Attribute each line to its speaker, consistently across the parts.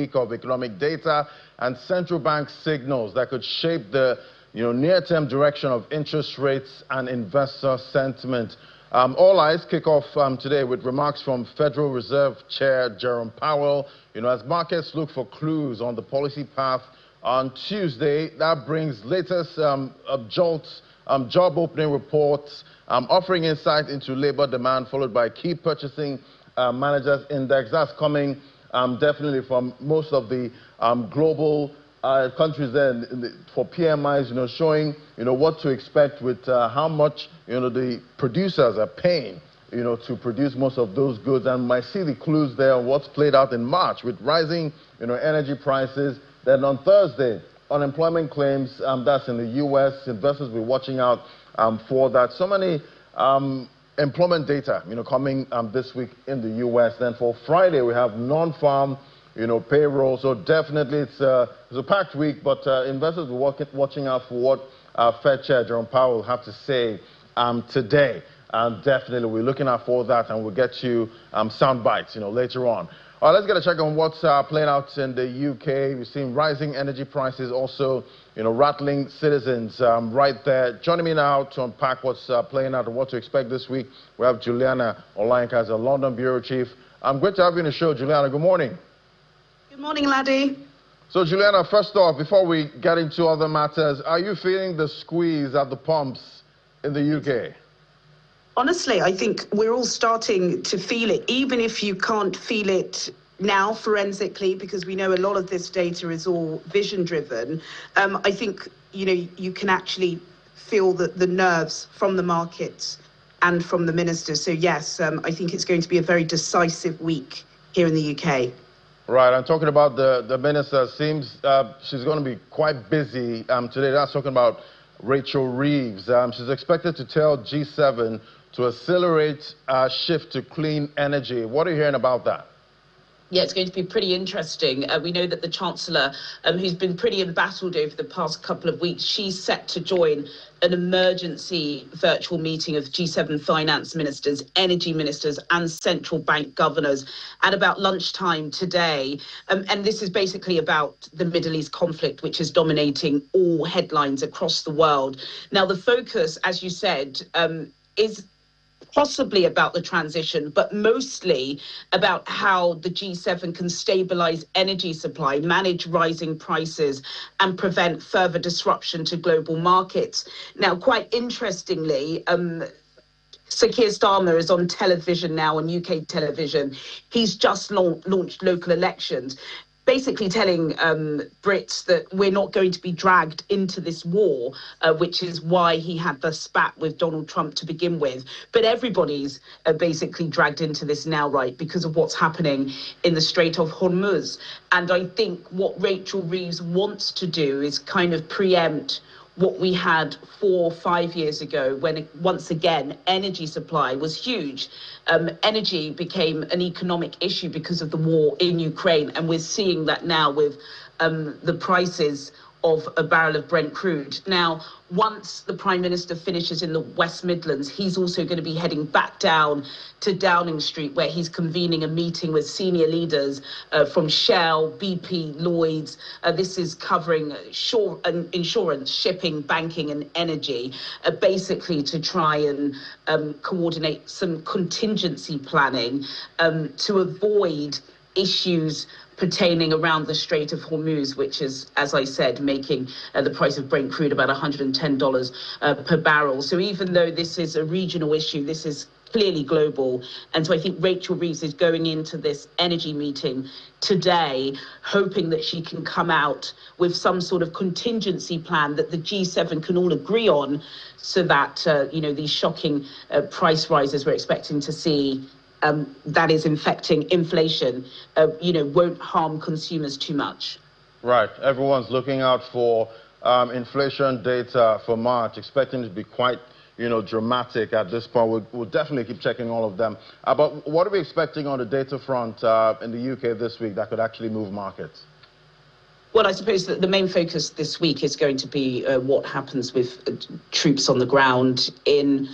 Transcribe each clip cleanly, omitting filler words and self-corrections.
Speaker 1: week of economic data and central bank signals that could shape the near-term direction of interest rates and investor sentiment. All eyes kick off today with remarks from Federal Reserve Chair Jerome Powell. As markets look for clues on the policy path on Tuesday, that brings latest JOLTS job opening reports offering insight into labor demand, followed by key purchasing managers index. That's coming definitely from most of the global countries there for PMIs, showing what to expect with how much the producers are paying to produce most of those goods, and might see the clues there on what's played out in March with rising energy prices. Then on Thursday, unemployment claims, that's in the U.S. Investors will be watching out for that. So many employment data, coming this week in the U.S. Then for Friday, we have non-farm, payroll. So definitely it's a packed week, but investors will be watching out for what Fed Chair Jerome Powell will have to say today. And definitely we're looking out for that, and we'll get you sound bites, later on. All right, let's get a check on what's playing out in the UK. We've seen rising energy prices also, rattling citizens right there. Joining me now to unpack what's playing out and what to expect this week, we have Juliana Olayinka as a London Bureau Chief. Great to have you on the show, Juliana. Good morning.
Speaker 2: Good morning, Laddie.
Speaker 1: So, Juliana, first off, before we get into other matters, are you feeling the squeeze at the pumps in the UK?
Speaker 2: Honestly, I think we're all starting to feel it, even if you can't feel it now forensically, because we know a lot of this data is all vision-driven. I think, you can actually feel the nerves from the markets and from the ministers. So, yes, I think it's going to be a very decisive week here in the UK.
Speaker 1: Right, I'm talking about the minister. Seems she's going to be quite busy today. That's talking about Rachel Reeves. She's expected to tell G7 to accelerate shift to clean energy. What are you hearing about that?
Speaker 3: Yeah, it's going to be pretty interesting. We know that the Chancellor, who's been pretty embattled over the past couple of weeks, she's set to join an emergency virtual meeting of G7 finance ministers, energy ministers and central bank governors at about lunchtime today. And this is basically about the Middle East conflict, which is dominating all headlines across the world. Now, the focus, as you said, is possibly about the transition, but mostly about how the G7 can stabilize energy supply, manage rising prices, and prevent further disruption to global markets. Now, quite interestingly, Sir Keir Starmer is on television now, on UK television. He's just launched local elections, basically telling Brits that we're not going to be dragged into this war, which is why he had the spat with Donald Trump to begin with. But everybody's basically dragged into this now, right, because of what's happening in the Strait of Hormuz. And I think what Rachel Reeves wants to do is kind of preempt what we had 4 or 5 years ago, when once again energy supply was huge. Energy became an economic issue because of the war in Ukraine, and we're seeing that now with the prices of a barrel of Brent crude. Now, once the Prime Minister finishes in the West Midlands, he's also going to be heading back down to Downing Street, where he's convening a meeting with senior leaders from Shell, BP, Lloyds. This is covering insurance, shipping, banking and energy, basically to try and coordinate some contingency planning to avoid issues pertaining around the Strait of Hormuz, which is, as I said, making the price of Brent crude about $110 per barrel. So even though this is a regional issue, this is clearly global. And so I think Rachel Reeves is going into this energy meeting today, hoping that she can come out with some sort of contingency plan that the G7 can all agree on, so that, these shocking price rises we're expecting to see, that is infecting inflation, won't harm consumers too much.
Speaker 1: Right. Everyone's looking out for inflation data for March, expecting it to be quite, dramatic at this point. We'll definitely keep checking all of them. But what are we expecting on the data front in the UK this week that could actually move markets?
Speaker 3: Well, I suppose that the main focus this week is going to be what happens with troops on the ground in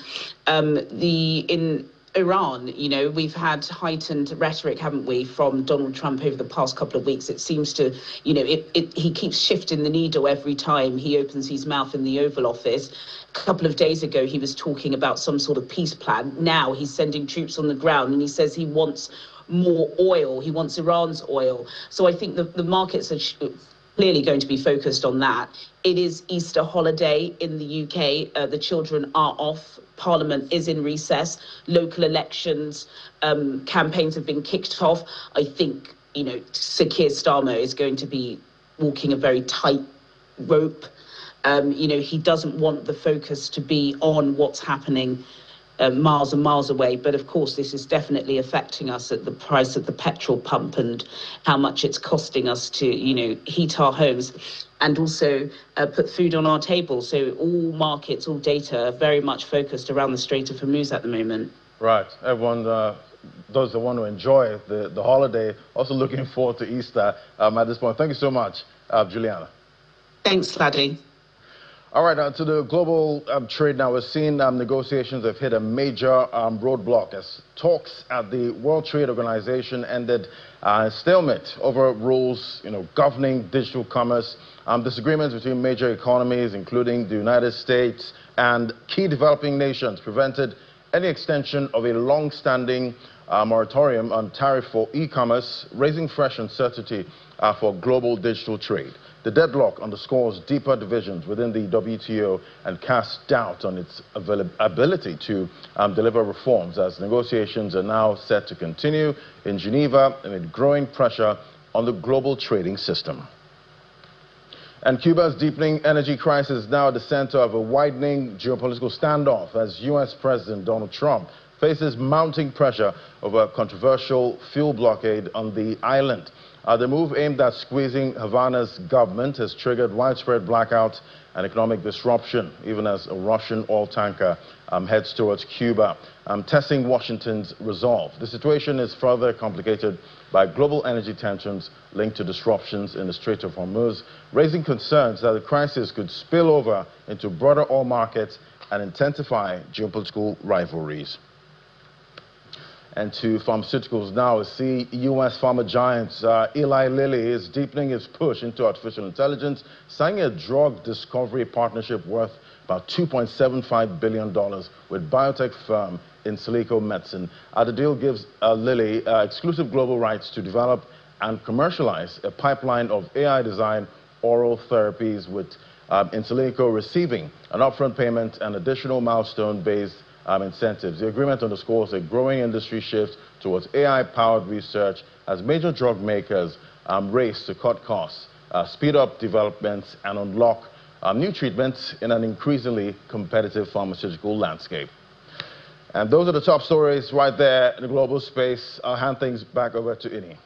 Speaker 3: Iran, we've had heightened rhetoric, haven't we, from Donald Trump over the past couple of weeks. It seems to, he keeps shifting the needle every time he opens his mouth in the Oval Office. A couple of days ago, he was talking about some sort of peace plan. Now he's sending troops on the ground, and he says he wants more oil. He wants Iran's oil. So I think the markets are clearly going to be focused on that. It is Easter holiday in the UK. The children are off. Parliament is in recess. Local elections, campaigns have been kicked off. I think, Sir Keir Starmer is going to be walking a very tight rope. He doesn't want the focus to be on what's happening miles and miles away. But of course, this is definitely affecting us at the price of the petrol pump and how much it's costing us to, heat our homes and also put food on our table. So all markets, all data are very much focused around the Strait of Hormuz at the moment.
Speaker 1: Right. Everyone, those that want to enjoy the holiday, also looking forward to Easter at this point. Thank you so much, Juliana.
Speaker 3: Thanks, Laddie.
Speaker 1: All right, to the global trade now. We're seeing negotiations have hit a major roadblock as talks at the World Trade Organization ended stalemate over rules, governing digital commerce. Disagreements between major economies, including the United States and key developing nations, prevented any extension of a long-standing moratorium on tariff for e-commerce, raising fresh uncertainty for global digital trade. The deadlock underscores deeper divisions within the WTO and casts doubt on its ability to deliver reforms as negotiations are now set to continue in Geneva amid growing pressure on the global trading system. And Cuba's deepening energy crisis is now at the center of a widening geopolitical standoff as U.S. President Donald Trump faces mounting pressure over a controversial fuel blockade on the island. The move aimed at squeezing Havana's government has triggered widespread blackouts and economic disruption, even as a Russian oil tanker heads towards Cuba, testing Washington's resolve. The situation is further complicated by global energy tensions linked to disruptions in the Strait of Hormuz, raising concerns that the crisis could spill over into broader oil markets and intensify geopolitical rivalries. And to pharmaceuticals now, we see U.S. pharma giants Eli Lilly is deepening its push into artificial intelligence, signing a drug discovery partnership worth about $2.75 billion with biotech firm Insilico Medicine. The deal gives Lilly exclusive global rights to develop and commercialize a pipeline of AI-designed oral therapies, with Insilico receiving an upfront payment and additional milestone-based incentives. The agreement underscores a growing industry shift towards AI-powered research as major drug makers race to cut costs, speed up developments, and unlock new treatments in an increasingly competitive pharmaceutical landscape. And those are the top stories right there in the global space. I'll hand things back over to Ini.